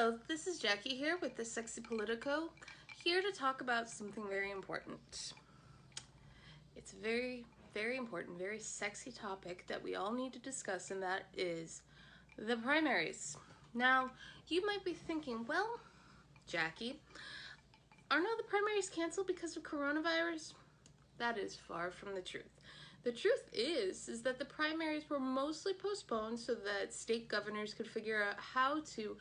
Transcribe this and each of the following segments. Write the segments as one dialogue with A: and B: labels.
A: Hello, this is Jackie here with the Sexy Politico, here to talk about something very important. It's a very important, very sexy topic that we all need to discuss, and that is the primaries. Now, you might be thinking, well, Jackie, aren't all the primaries canceled because of coronavirus? That is far from the truth. The truth is that the primaries were mostly postponed so that state governors could figure out how to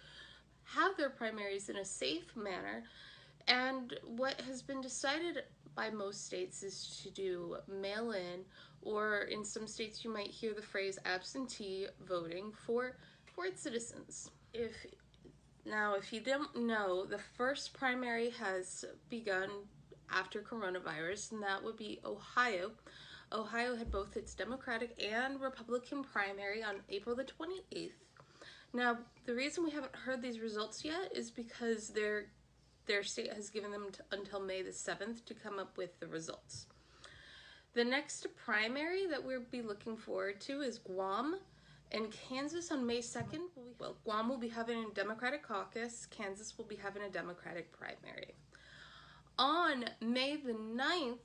A: have their primaries in a safe manner, and what has been decided by most states is to do mail-in, or in some states you might hear the phrase absentee voting for its citizens. If you don't know, the first primary has begun after coronavirus, and that would be Ohio. Ohio had both its Democratic and Republican primary on April the 28th. Now, the reason we haven't heard these results yet is because their state has given them until May the 7th to come up with the results. The next primary that we'll be looking forward to is Guam and Kansas on May 2nd. Guam will be having a Democratic caucus. Kansas will be having a Democratic primary. On May the 9th,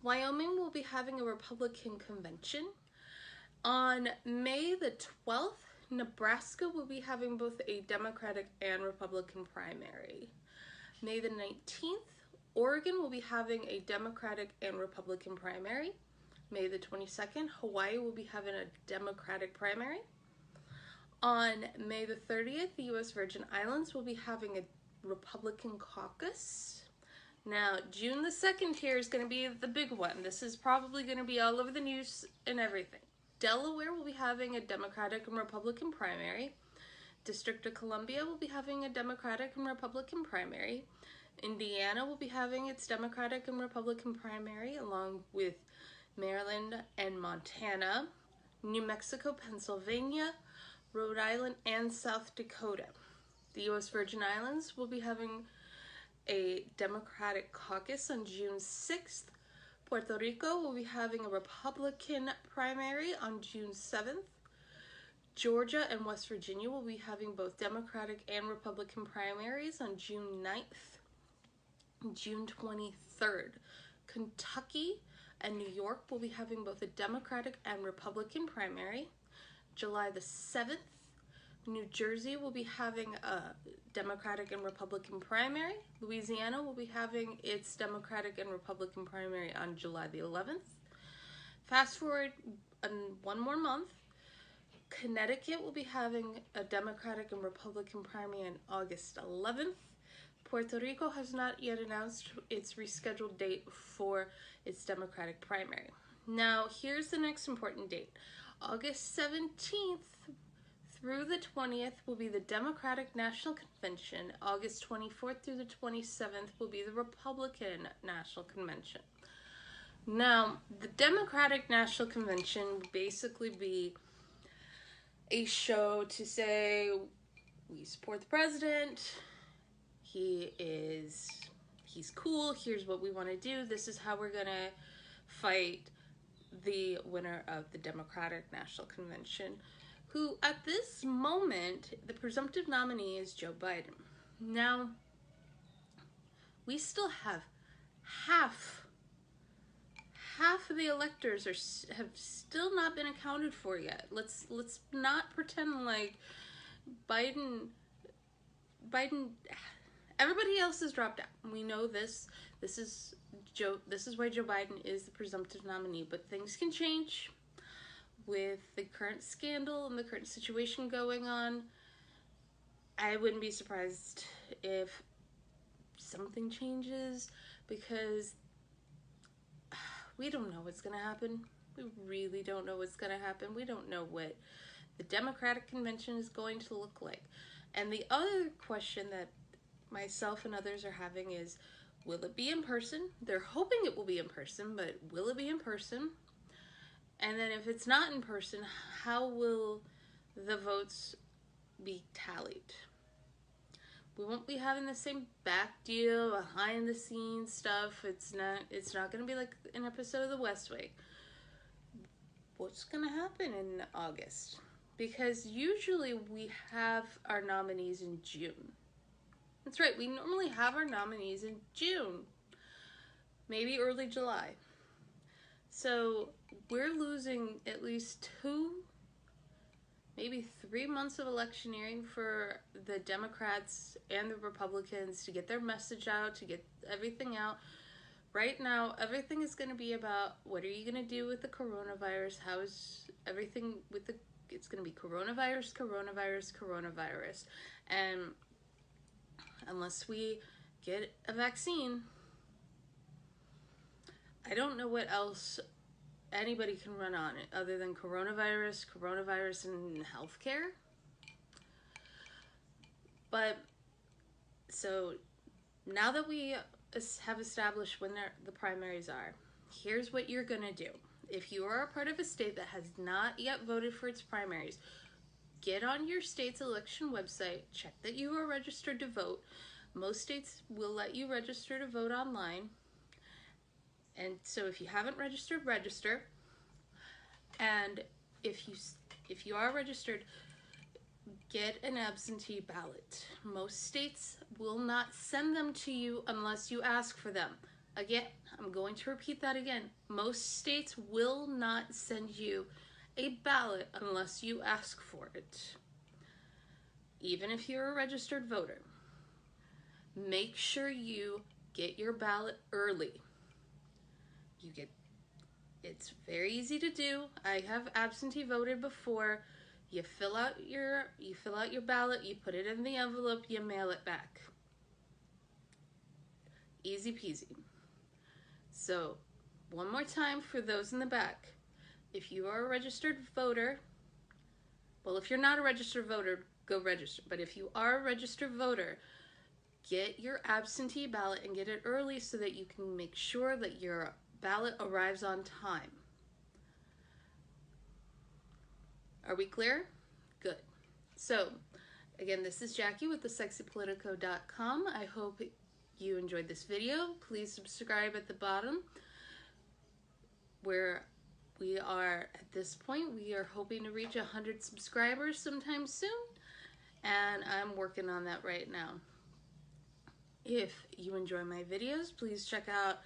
A: Wyoming will be having a Republican convention. On May the 12th, Nebraska will be having both a Democratic and Republican primary. May the 19th, Oregon will be having a Democratic and Republican primary. May the 22nd, Hawaii will be having a Democratic primary. On May the 30th, the U.S. Virgin Islands will be having a Republican caucus. Now, June the 2nd here is going to be the big one. This is probably going to be all over the news and everything. Delaware will be having a Democratic and Republican primary. District of Columbia will be having a Democratic and Republican primary. Indiana will be having its Democratic and Republican primary, along with Maryland and Montana, New Mexico, Pennsylvania, Rhode Island, and South Dakota. The U.S. Virgin Islands will be having a Democratic caucus on June 6th. Puerto Rico will be having a Republican primary on June 7th. Georgia and West Virginia will be having both Democratic and Republican primaries on June 9th. June 23rd. Kentucky and New York will be having both a Democratic and Republican primary. July the 7th. New Jersey will be having a Democratic and Republican primary. Louisiana will be having its Democratic and Republican primary on July the 11th. Fast forward one more month, Connecticut will be having a Democratic and Republican primary on August 11th. Puerto Rico has not yet announced its rescheduled date for its Democratic primary. Now, here's the next important date. August 17th through the 20th will be the Democratic National Convention. August 24th through the 27th will be the Republican National Convention. Now, the Democratic National Convention would basically be a show to say, we support the president, he's cool, here's what we want to do, this is how we're going to fight the winner of the Democratic National Convention, who at this moment, the presumptive nominee is Joe Biden. Now, we still have half of the electors have still not been accounted for yet. Let's not pretend like Biden, everybody else has dropped out. We know this. This is why Joe Biden is the presumptive nominee, but things can change. With the current scandal and the current situation going on, I wouldn't be surprised if something changes, because we don't know what's going to happen. We really don't know what's going to happen. We don't know what the Democratic Convention is going to look like. And the other question that myself and others are having is, will it be in person? They're hoping it will be in person, but will it be in person? And then if it's not in person, how will the votes be tallied? We won't be having the same back deal, behind the scenes stuff. It's not going to be like an episode of The West Wing. What's going to happen in August? Because usually we have our nominees in June. That's right, we normally have our nominees in June, maybe early July. So we're losing at least 2, maybe 3 months of electioneering for the Democrats and the Republicans to get their message out, to get everything out. Right now, everything is going to be about what are you going to do with the coronavirus? How is everything with the... It's going to be coronavirus, coronavirus, coronavirus. And unless we get a vaccine, I don't know what else anybody can run on it other than coronavirus, coronavirus, and healthcare. But so now that we have established when the primaries are, here's what you're gonna do. If you are a part of a state that has not yet voted for its primaries, get on your state's election website, check that you are registered to vote. Most states will let you register to vote online. And so if you haven't registered, register. And if you are registered, get an absentee ballot. Most states will not send them to you unless you ask for them. Again, I'm going to repeat that again. Most states will not send you a ballot unless you ask for it. Even if you're a registered voter, make sure you get your ballot early. It's very easy to do. I have absentee voted before. You fill out your ballot, you put it in the envelope, you mail it back. Easy peasy. So, one more time for those in the back. If you are a registered voter, well, if you're not a registered voter, go register. But if you are a registered voter, get your absentee ballot and get it early so that you can make sure that your ballot arrives on time. Are we clear? Good. So, again, this is Jackie with the sexypolitico.com. I hope you enjoyed this video. Please subscribe at the bottom. Where we are at this point, we are hoping to reach 100 subscribers sometime soon, and I'm working on that right now. If you enjoy my videos, please check out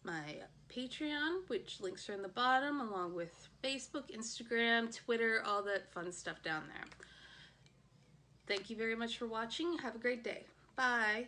A: my Patreon, which links are in the bottom, along with Facebook, Instagram, Twitter, all that fun stuff down there. Thank you very much for watching. Have a great day. Bye.